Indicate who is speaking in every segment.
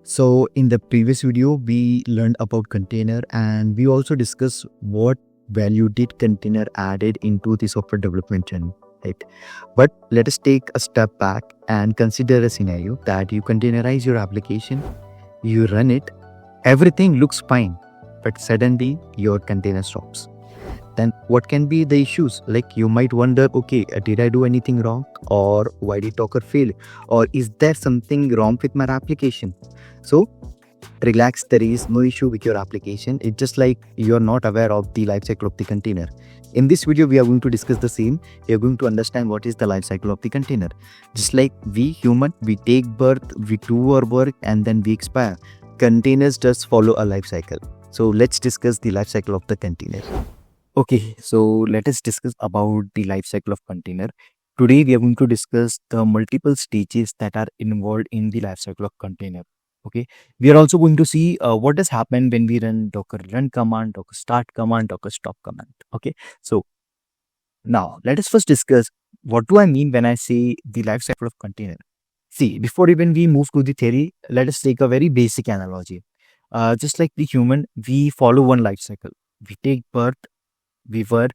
Speaker 1: So in the previous video, we learned about container and we also discussed what value did container added into the software development journey, right? But let us take a step back and consider a scenario that you containerize your application, you run it, everything looks fine, but suddenly your container stops. Then what can be the issues? Like you might wonder, okay, did I do anything wrong? Or why did Docker fail? Or is there something wrong with my application? So relax, there is no issue with your application. It's just like you're not aware of the lifecycle of the container. In this video, we are going to discuss the same. We are going to understand what is the lifecycle of the container. Just like we human, we take birth, we do our work, and then we expire. Containers just follow a life cycle. So let's discuss the life cycle of the container. Okay, so let us discuss about the life cycle of container. Today we are going to discuss the multiple stages that are involved in the life cycle of container. Okay, we are also going to see what does happen when we run docker run command, docker start command, docker stop command. Okay, so now let us first discuss what do I mean when I say the life cycle of container. See, before even we move to the theory, let us take a very basic analogy. Just like the human, we follow one life cycle. We take birth, we work,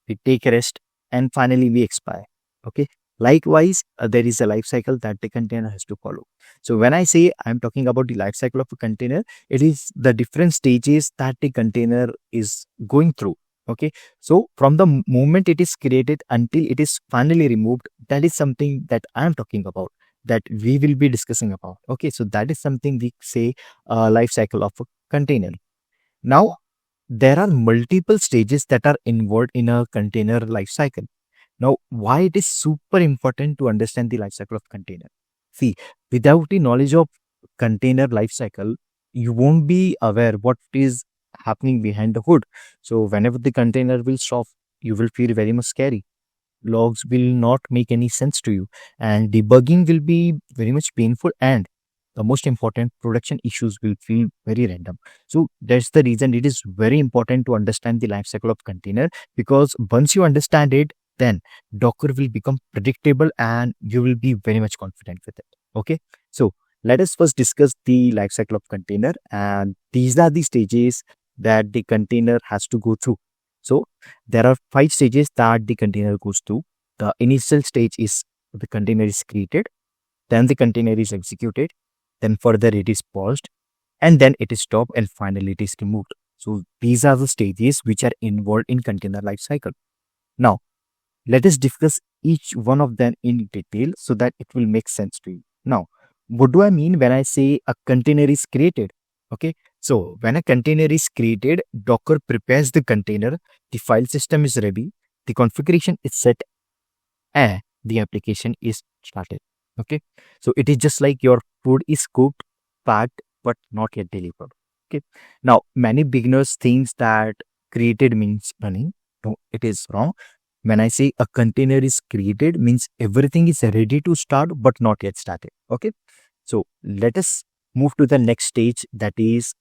Speaker 1: we take rest, and finally we expire. Okay. Likewise, there is a life cycle that the container has to follow. So when I say I'm talking about the life cycle of a container, it is the different stages that the container is going through. Okay. So from the moment it is created until it is finally removed, that is something that I'm talking about, that we will be discussing about. Okay. So that is something we say life cycle of a container. Now, there are multiple stages that are involved in a container life cycle. Now, why it is super important to understand the life cycle of container? See, without the knowledge of container life cycle, you won't be aware what is happening behind the hood. So whenever the container will stop, you will feel very much scary. Logs will not make any sense to you, and debugging will be very much painful, and the most important, production issues will feel very random. So that's the reason it is very important to understand the life cycle of container, because once you understand it, then Docker will become predictable and you will be very much confident with it. Okay. So let us first discuss the life cycle of container, and these are the stages that the container has to go through. So there are 5 stages that the container goes through. The initial stage is the container is created, then the container is executed, then further it is paused, and then it is stopped, and finally it is removed. So these are the stages which are involved in container life cycle. Now, let us discuss each one of them in detail so that it will make sense to you. Now, what do I mean when I say a container is created? Okay, so when a container is created, Docker prepares the container, the file system is ready, the configuration is set, and the application is started. Okay, so it is just like your food is cooked, packed, but not yet delivered. Okay, now many beginners think that created means running. No, it is wrong. When I say a container is created, means everything is ready to start but not yet started. Okay, so let us move to the next stage, that is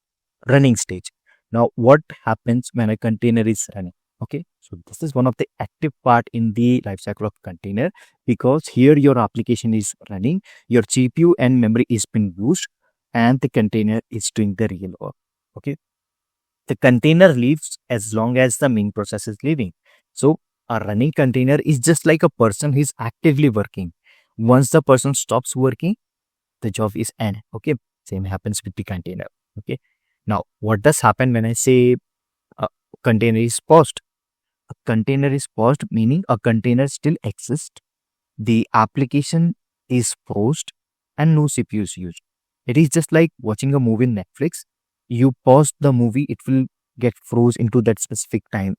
Speaker 1: running stage. Now, what happens when a container is running? Okay, so this is one of the active part in the life cycle of container, because here your application is running, your GPU and memory is being used, and the container is doing the real work. Okay, the container lives as long as the main process is living. So a running container is just like a person who is actively working. Once the person stops working, the job is end. Okay, same happens with the container. Okay, now what does happen when I say a container is paused? A container is paused, meaning a container still exists, the application is paused, and no CPU is used. It is just like watching a movie in Netflix. You pause the movie, it will get froze into that specific time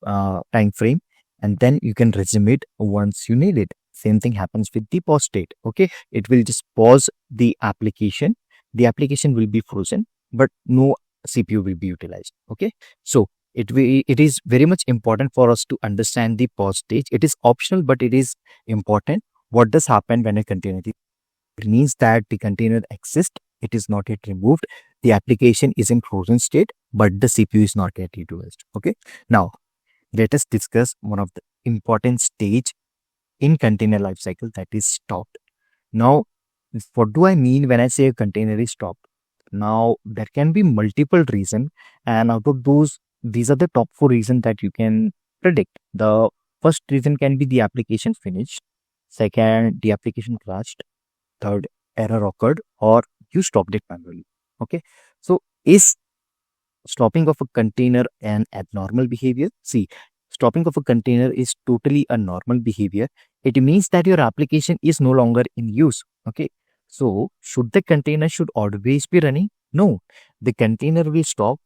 Speaker 1: frame, and then you can resume it once you need it. Same thing happens with the pause state. Okay, it will just pause the application. The application will be frozen, but no CPU will be utilized. Okay, so it is very much important for us to understand the pause stage. It is optional, but it is important. What does happen when a container is? It means that the container exists, it is not yet removed, the application is in frozen state, but the CPU is not yet utilized. Okay, now let us discuss one of the important stage in container lifecycle, that is stopped. Now, what do I mean when I say a container is stopped? Now, there can be multiple reasons, and out of those, these are the top four reasons that you can predict. The first reason can be the application finished. Second, the application crashed. Third, error occurred, or you stopped it manually. Okay. So, is stopping of a container an abnormal behavior? See, stopping of a container is totally a normal behavior. It means that your application is no longer in use. Okay. So, should the container should always be running? No, the container will stop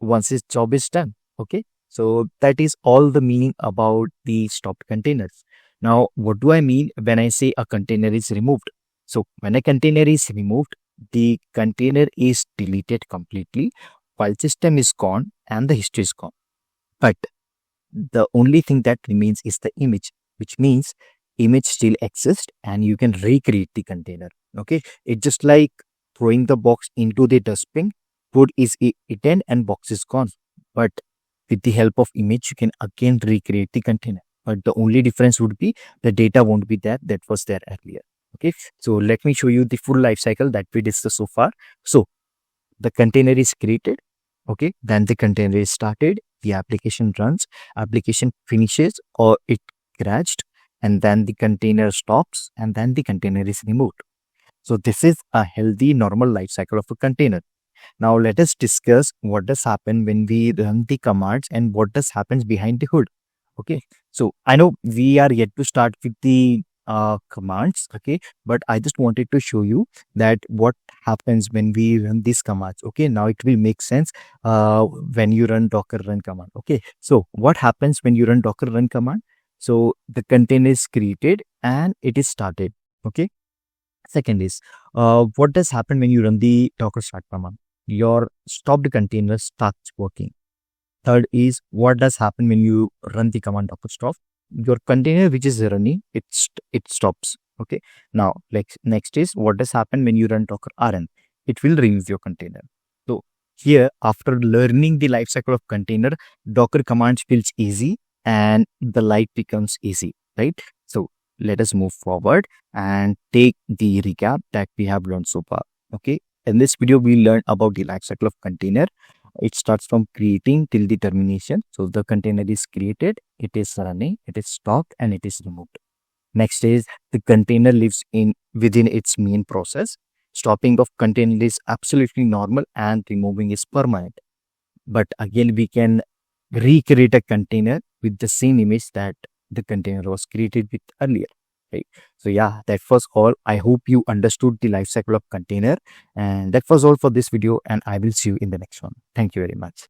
Speaker 1: once its job is done. Okay. So that is all the meaning about the stopped containers. Now, what do I mean when I say a container is removed? So when a container is removed, the container is deleted completely, file system is gone and the history is gone. But the only thing that remains is the image, which means image still exists and you can recreate the container. Okay. It's just like throwing the box into the dustbin, food is eaten and box is gone. But with the help of image, you can again recreate the container. But the only difference would be the data won't be there that was there earlier. Okay. So let me show you the full life cycle that we discussed so far. So the container is created. Okay. Then the container is started. The application runs, application finishes or it crashed, and then the container stops and then the container is removed. So this is a healthy normal life cycle of a container. Now let us discuss what does happen when we run the commands and what does happens behind the hood. Okay. So I know we are yet to start with the commands. Okay. But I just wanted to show you that what happens when we run these commands. Okay. Now it will make sense when you run docker run command. Okay. So what happens when you run docker run command? So the container is created and it is started. Okay. Second is, what does happen when you run the docker start command? Your stopped container starts working. Third is, what does happen when you run the command docker stop? Your container which is running, it stops. Okay. Now, like next is, what does happen when you run docker rn? It will remove your container. So here, after learning the life cycle of container, docker commands feels easy and the life becomes easy, right? So let us move forward and take the recap that we have learned so far. Okay. In this video, we learned about the life cycle of container. It starts from creating till the termination. So the container is created, it is running, it is stopped, and it is removed. Next is the container lives within its main process. Stopping of container is absolutely normal and removing is permanent. But again, we can recreate a container with the same image that the container was created with earlier. Right. So yeah, that was all. I hope you understood the life cycle of container, and that was all for this video, and I will see you in the next one. Thank you very much.